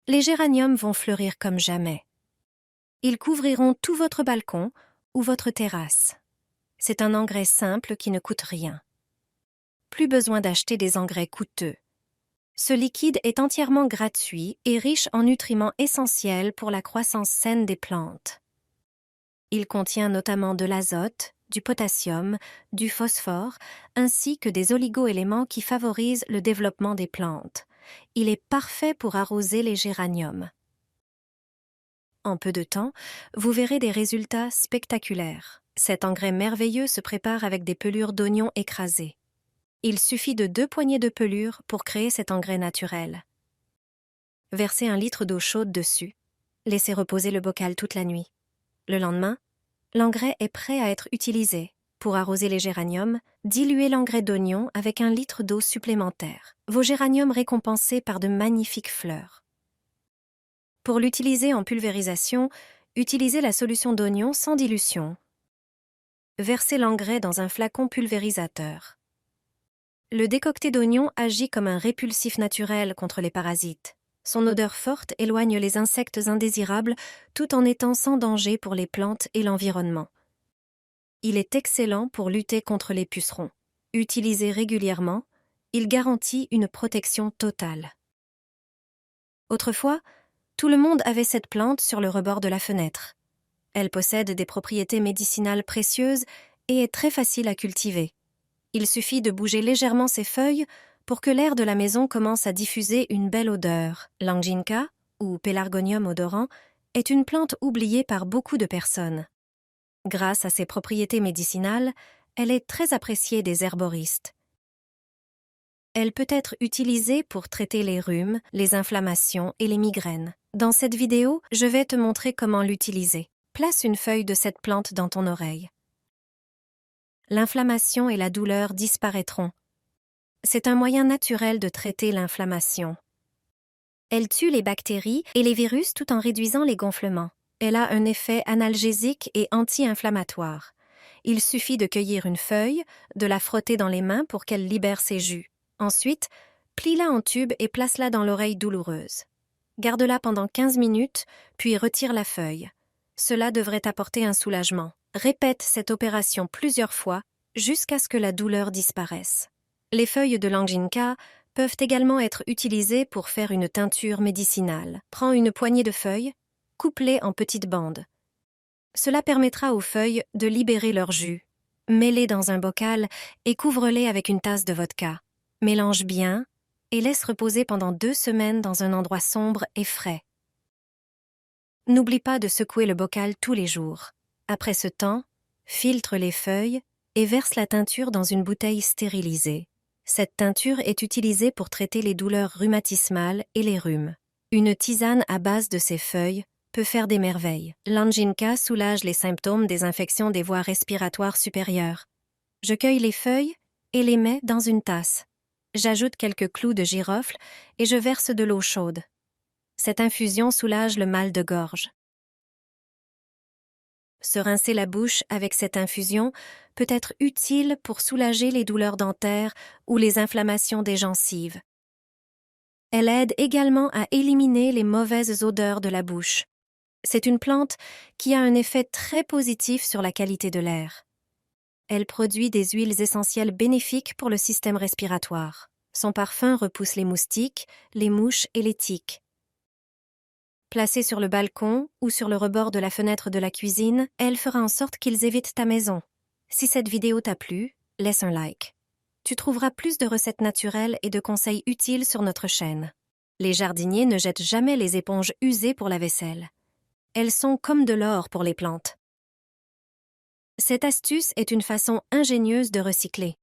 les géraniums vont fleurir comme jamais. Ils couvriront tout votre balcon ou votre terrasse. C'est un engrais simple qui ne coûte rien. Plus besoin d'acheter des engrais coûteux. Ce liquide est entièrement gratuit et riche en nutriments essentiels pour la croissance saine des plantes. Il contient notamment de l'azote, du potassium, du phosphore, ainsi que des oligo-éléments qui favorisent le développement des plantes. Il est parfait pour arroser les géraniums. En peu de temps, vous verrez des résultats spectaculaires. Cet engrais merveilleux se prépare avec des pelures d'oignons écrasées. Il suffit de 2 poignées de pelure pour créer cet engrais naturel. Versez 1 litre d'eau chaude dessus. Laissez reposer le bocal toute la nuit. Le lendemain, l'engrais est prêt à être utilisé. Pour arroser les géraniums, diluez l'engrais d'oignon avec 1 litre d'eau supplémentaire. Vos géraniums récompensés par de magnifiques fleurs. Pour l'utiliser en pulvérisation, utilisez la solution d'oignon sans dilution. Versez l'engrais dans un flacon pulvérisateur. Le décocté d'oignon agit comme un répulsif naturel contre les parasites. Son odeur forte éloigne les insectes indésirables tout en étant sans danger pour les plantes et l'environnement. Il est excellent pour lutter contre les pucerons. Utilisé régulièrement, il garantit une protection totale. Autrefois, tout le monde avait cette plante sur le rebord de la fenêtre. Elle possède des propriétés médicinales précieuses et est très facile à cultiver. Il suffit de bouger légèrement ses feuilles pour que l'air de la maison commence à diffuser une belle odeur. L'anginca, ou Pelargonium odorant, est une plante oubliée par beaucoup de personnes. Grâce à ses propriétés médicinales, elle est très appréciée des herboristes. Elle peut être utilisée pour traiter les rhumes, les inflammations et les migraines. Dans cette vidéo, je vais te montrer comment l'utiliser. Place une feuille de cette plante dans ton oreille. L'inflammation et la douleur disparaîtront. C'est un moyen naturel de traiter l'inflammation. Elle tue les bactéries et les virus tout en réduisant les gonflements. Elle a un effet analgésique et anti-inflammatoire. Il suffit de cueillir une feuille, de la frotter dans les mains pour qu'elle libère ses jus. Ensuite, plie-la en tube et place-la dans l'oreille douloureuse. Garde-la pendant 15 minutes, puis retire la feuille. Cela devrait apporter un soulagement. Répète cette opération plusieurs fois jusqu'à ce que la douleur disparaisse. Les feuilles de l'anginca peuvent également être utilisées pour faire une teinture médicinale. Prends une poignée de feuilles, coupe-les en petites bandes. Cela permettra aux feuilles de libérer leur jus. Mets-les dans un bocal et couvre-les avec une tasse de vodka. Mélange bien et laisse reposer pendant 2 semaines dans un endroit sombre et frais. N'oublie pas de secouer le bocal tous les jours. Après ce temps, filtre les feuilles et verse la teinture dans une bouteille stérilisée. Cette teinture est utilisée pour traiter les douleurs rhumatismales et les rhumes. Une tisane à base de ces feuilles peut faire des merveilles. L'anginca soulage les symptômes des infections des voies respiratoires supérieures. Je cueille les feuilles et les mets dans une tasse. J'ajoute quelques clous de girofle et je verse de l'eau chaude. Cette infusion soulage le mal de gorge. Se rincer la bouche avec cette infusion peut être utile pour soulager les douleurs dentaires ou les inflammations des gencives. Elle aide également à éliminer les mauvaises odeurs de la bouche. C'est une plante qui a un effet très positif sur la qualité de l'air. Elle produit des huiles essentielles bénéfiques pour le système respiratoire. Son parfum repousse les moustiques, les mouches et les tiques. Placée sur le balcon ou sur le rebord de la fenêtre de la cuisine, elle fera en sorte qu'ils évitent ta maison. Si cette vidéo t'a plu, laisse un like. Tu trouveras plus de recettes naturelles et de conseils utiles sur notre chaîne. Les jardiniers ne jettent jamais les éponges usées pour la vaisselle. Elles sont comme de l'or pour les plantes. Cette astuce est une façon ingénieuse de recycler.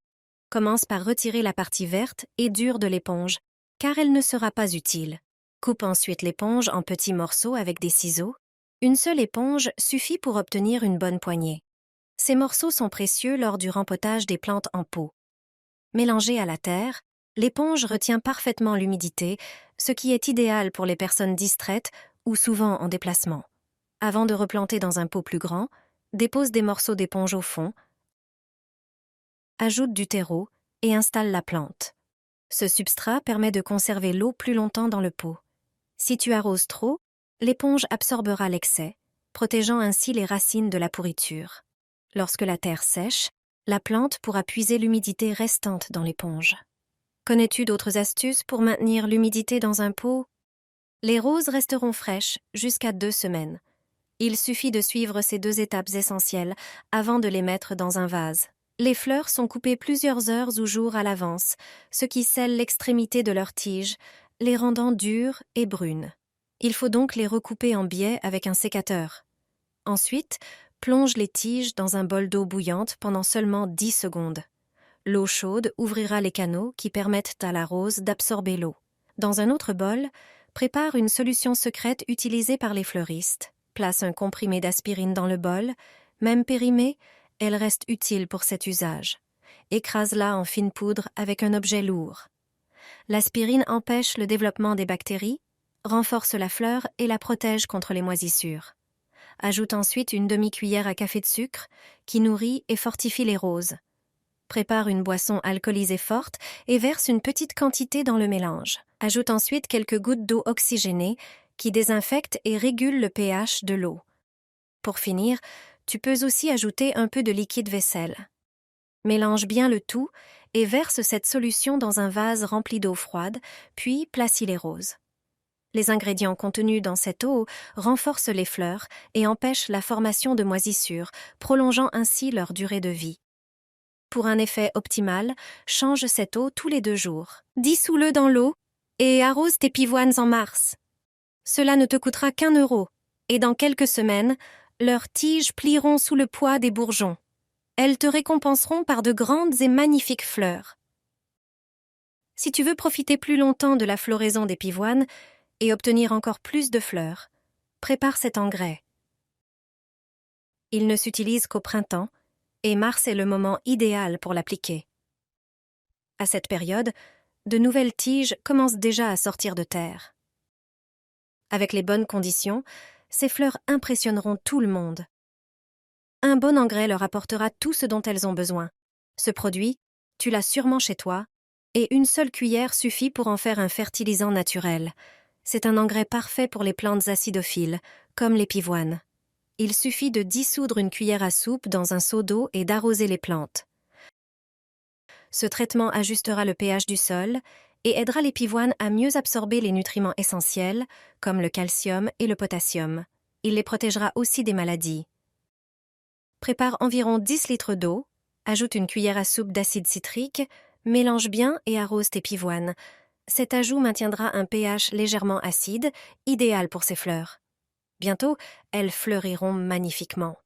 Commence par retirer la partie verte et dure de l'éponge, car elle ne sera pas utile. Coupe ensuite l'éponge en petits morceaux avec des ciseaux. Une seule éponge suffit pour obtenir une bonne poignée. Ces morceaux sont précieux lors du rempotage des plantes en pot. Mélangée à la terre, l'éponge retient parfaitement l'humidité, ce qui est idéal pour les personnes distraites ou souvent en déplacement. Avant de replanter dans un pot plus grand, dépose des morceaux d'éponge au fond, ajoute du terreau et installe la plante. Ce substrat permet de conserver l'eau plus longtemps dans le pot. Si tu arroses trop, l'éponge absorbera l'excès, protégeant ainsi les racines de la pourriture. Lorsque la terre sèche, la plante pourra puiser l'humidité restante dans l'éponge. Connais-tu d'autres astuces pour maintenir l'humidité dans un pot? Les roses resteront fraîches jusqu'à 2 semaines. Il suffit de suivre ces 2 étapes essentielles avant de les mettre dans un vase. Les fleurs sont coupées plusieurs heures ou jours à l'avance, ce qui scelle l'extrémité de leurs tiges, les rendant dures et brunes. Il faut donc les recouper en biais avec un sécateur. Ensuite, plonge les tiges dans un bol d'eau bouillante pendant seulement 10 secondes. L'eau chaude ouvrira les canaux qui permettent à la rose d'absorber l'eau. Dans un autre bol, prépare une solution secrète utilisée par les fleuristes. Place un comprimé d'aspirine dans le bol. Même périmée, elle reste utile pour cet usage. Écrase-la en fine poudre avec un objet lourd. L'aspirine empêche le développement des bactéries, renforce la fleur et la protège contre les moisissures. Ajoute ensuite une demi-cuillère à café de sucre qui nourrit et fortifie les roses. Prépare une boisson alcoolisée forte et verse une petite quantité dans le mélange. Ajoute ensuite quelques gouttes d'eau oxygénée qui désinfecte et régule le pH de l'eau. Pour finir, tu peux aussi ajouter un peu de liquide vaisselle. Mélange bien le tout et verse cette solution dans un vase rempli d'eau froide, puis placis les roses. Les ingrédients contenus dans cette eau renforcent les fleurs et empêchent la formation de moisissures, prolongeant ainsi leur durée de vie. Pour un effet optimal, change cette eau tous les 2 jours. Dissous-le dans l'eau et arrose tes pivoines en mars. Cela ne te coûtera qu'1 € et dans quelques semaines, leurs tiges plieront sous le poids des bourgeons. Elles te récompenseront par de grandes et magnifiques fleurs. Si tu veux profiter plus longtemps de la floraison des pivoines et obtenir encore plus de fleurs, prépare cet engrais. Il ne s'utilise qu'au printemps et mars est le moment idéal pour l'appliquer. À cette période, de nouvelles tiges commencent déjà à sortir de terre. Avec les bonnes conditions, ces fleurs impressionneront tout le monde. Un bon engrais leur apportera tout ce dont elles ont besoin. Ce produit, tu l'as sûrement chez toi, et une seule cuillère suffit pour en faire un fertilisant naturel. C'est un engrais parfait pour les plantes acidophiles, comme les pivoines. Il suffit de dissoudre une cuillère à soupe dans un seau d'eau et d'arroser les plantes. Ce traitement ajustera le pH du sol et aidera les pivoines à mieux absorber les nutriments essentiels, comme le calcium et le potassium. Il les protégera aussi des maladies. Prépare environ 10 litres d'eau, ajoute une cuillère à soupe d'acide citrique, mélange bien et arrose tes pivoines. Cet ajout maintiendra un pH légèrement acide, idéal pour ces fleurs. Bientôt, elles fleuriront magnifiquement.